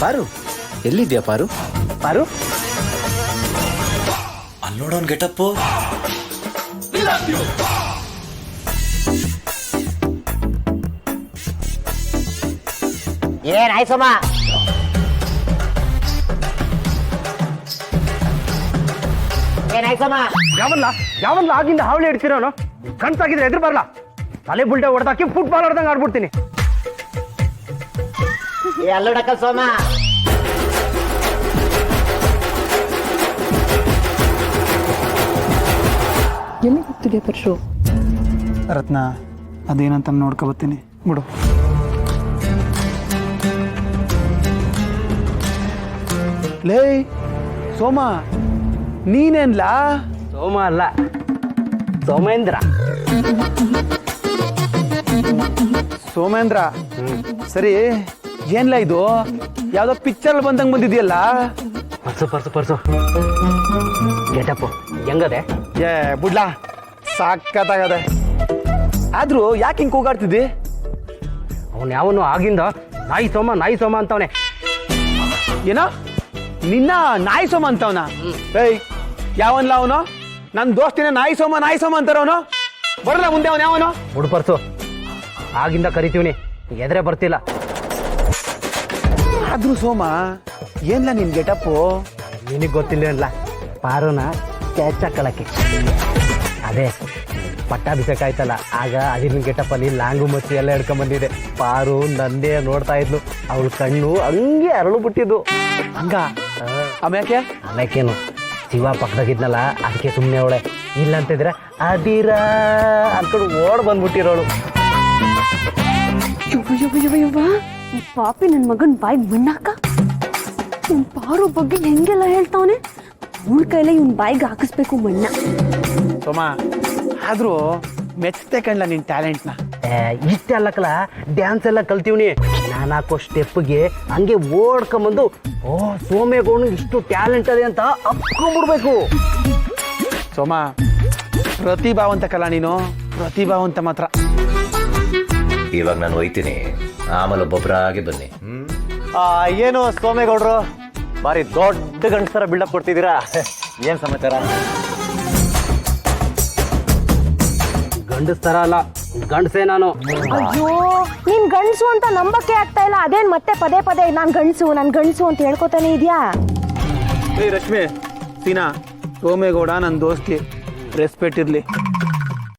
ಪಾರು ಎಲ್ಲಿದ್ಯಾ ಪಾರು? ಪಾರು ಅಲ್ಲಿ ನೋಡೋನ್ ಗೆಟಪ್ಪು. ಏನಾಯ್ ಸೋಮ? ಏನಾಯ್ ಸೋಮ? ಯಾವಲ್ಲ ಆಗಿಂದ ಹಾವಳಿ ಇಡ್ತಿರೋನು ಕಣ್ಸಾಗಿದ್ರೆ ಎದುರು ಬರಲ್ಲ. ತಲೆ ಬುಲ್ಟೆ ಹೊಡೆದಾಕಿ ಫುಟ್ಬಾಲ್ ಆಡ್ದಂಗೆ ಆಡ್ಬಿಡ್ತೀನಿ. ಎಲ್ಲೋಡಕ್ಕ ಸೋಮ? ಎಲ್ಲಿ ಹೋಗ್ತಿದ್ಯಾ ಪರಶು? ರತ್ನ ಅದೇನಂತ ನೋಡ್ಕೊ ಬರ್ತೀನಿ ಬಿಡು. ಲೇ ಸೋಮ, ನೀನೇನ್ಲಾ? ಸೋಮ ಅಲ್ಲ, ಸೋಮೇಂದ್ರ. ಸೋಮೇಂದ್ರ? ಸರಿ, ಏನ್ಲ ಇದು? ಯಾವ್ದೋ ಪಿಕ್ಚರ್ ಬಂದಂಗ್ ಬಂದಿದ್ಯಲ್ಲ? Purse getup ಹೆಂಗದೆ? ಏ ಬುಡ್ಲಾ, ಸಾಕತ್ತಾಗದೆ. ಆದ್ರೂ ಯಾಕೆ ಹಿಂಗ್ ಕೂಗಾಡ್ತಿದ್ದಿ? ಅವನು ಯಾವನು ಆಗಿಂದ ನಾಯಿ ಸೋಮ ಅಂತವನೆ. ಏನೋ ನಿನ್ನ ನಾಯಿ ಸೋಮ ಅಂತವನ? ಏಯ್ ಯಾವನ್ಲ ಅವನು? ನನ್ನ ದೋಸ್ತಿನ ನಾಯಿ ಸೋಮ ಅಂತಾರವನು. ಬರಲ್ಲ ಮುಂದೆ ಅವನು ಯಾವನು? ಬಿಡು ಪರ್ಸು, ಆಗಿಂದ ಕರಿತೀವ್ನಿ, ಎದ್ರೆ ಬರ್ತಿಲ್ಲ. ಆದ್ರೂ ಸೋಮ ಏನ್ಲ ನಿನ್ ಗೆಟಪ್ಪು? ನಿನಗೆ ಗೊತ್ತಿಲ್ಲ ಅಲ್ಲ, ಪಾರುನ ಕ್ಯಾಚಾಕಳಕ್ಕೆ. ಅದೇ ಪಟ್ಟಾಭಿಷೇಕ ಆಯ್ತಲ್ಲ, ಆಗ ಅದಿನ ಗೆಟಪ್ಪಲ್ಲಿ ಲಾಂಗು ಮಚ್ಚಿ ಎಲ್ಲ ಹಿಡ್ಕೊಂಬಂದಿದೆ. ಪಾರು ನಂದೇ ನೋಡ್ತಾ ಇದ್ಲು, ಅವಳ ಕಣ್ಣು ಹಂಗೆ ಅರಳು ಬಿಟ್ಟಿದ್ದು. ಹಂಗ ಆಮ್ಯಾಕೆ? ಆಮ್ಯಾಕೇನು, ಶಿವ ಪಕ್ಕದಾಗಿದ್ನಲ್ಲ ಅದಕ್ಕೆ ಸುಮ್ಮನೆ ಅವಳೆ. ಇಲ್ಲ ಅಂತಿದ್ರೆ ಅದಿರಾ ಅನ್ಕೊಂಡು ಓಡ್ ಬಂದ್ಬಿಟ್ಟಿರೋಳು. ಯವ್ವ ಈ ಪಾಪಿ ನನ್ನ ಮಗನ್ ಬಾಯಿ ಮಣ್ಣಾಕ. ಇವ್ನ ಪಾರು ಬಗ್ಗೆ ಹೆಂಗೆಲ್ಲ ಹೇಳ್ತಾವನೆ. ಅವಳ ಕೈಲೇ ಇವ್ನ ಬಾಯಿಗೆ ಹಾಕಿಸ್ಬೇಕು ಮಣ್ಣ. ಸೋಮ ಆದ್ರೂ ಮೆಚ್ಚತೆ ಕಣ್ಲ ನಿನ್ ಟ್ಯಾಲೆಂಟ್ನ. ಇಷ್ಟೇ ಅಲ್ಲಕ್ಕಲ್ಲ, ಡ್ಯಾನ್ಸ್ ಎಲ್ಲ ಕಲ್ತೀವ್ನಿ. ನಾನು ಹಾಕೋ ಸ್ಟೆಪ್ಗೆ ಹಂಗೆ ಓಡ್ಕೊಂಬಂದು, ಓ ಸೋಮೇಗೌಡ ಇಷ್ಟು ಟ್ಯಾಲೆಂಟ್ ಅದೇ ಅಂತ ಅಪ್ಕೊಂಡ್ಬಿಡ್ಬೇಕು. ಸೋಮ ಪ್ರತಿಭಾವಂತ ಕಲ ನೀನು, ಪ್ರತಿಭಾವಂತ ಮಾತ್ರ. ಇವಾಗ ನಾನು ಒಯ್ತೀನಿ, ಆಮೇಲೆ ಒಬ್ಬೊಬ್ಬರಾಗಿ ಬನ್ನಿ. ಏನು ಸೋಮೇಗೌಡರು ಬಾರಿ ದೊಡ್ಡ ಗಂಡಸರ ಬಿಲ್ಡಪ್ ಕೊಡ್ತಿದ್ದೀರಾ? ಏನ್ ಸಮಾಚಾರ? ಗಂಡಸ್ತರ ಅಲ್ಲ, ಗಂಡಸೇ ನಾನು. ಅಯ್ಯೋ, ನೀನ್ ಗಂಡಸು ಅಂತ ನಂಬಕ್ಕೆ ಆಗ್ತಾ ಇಲ್ಲ. ಅದೇನ್ ಮತ್ತೆ ಪದೇ ಪದೇ ನಾನ್ ಗಂಡಸು ಅಂತ ಹೇಳ್ಕೊತಾನೆ ಇದ್ಯಾ? ರಶ್ಮಿ, ಸೀನಾ, ಸೋಮೇಗೌಡ ನನ್ನ ದೋಸ್ತಿ, ರೆಸ್ಪೆಕ್ಟ್ ಇರ್ಲಿ.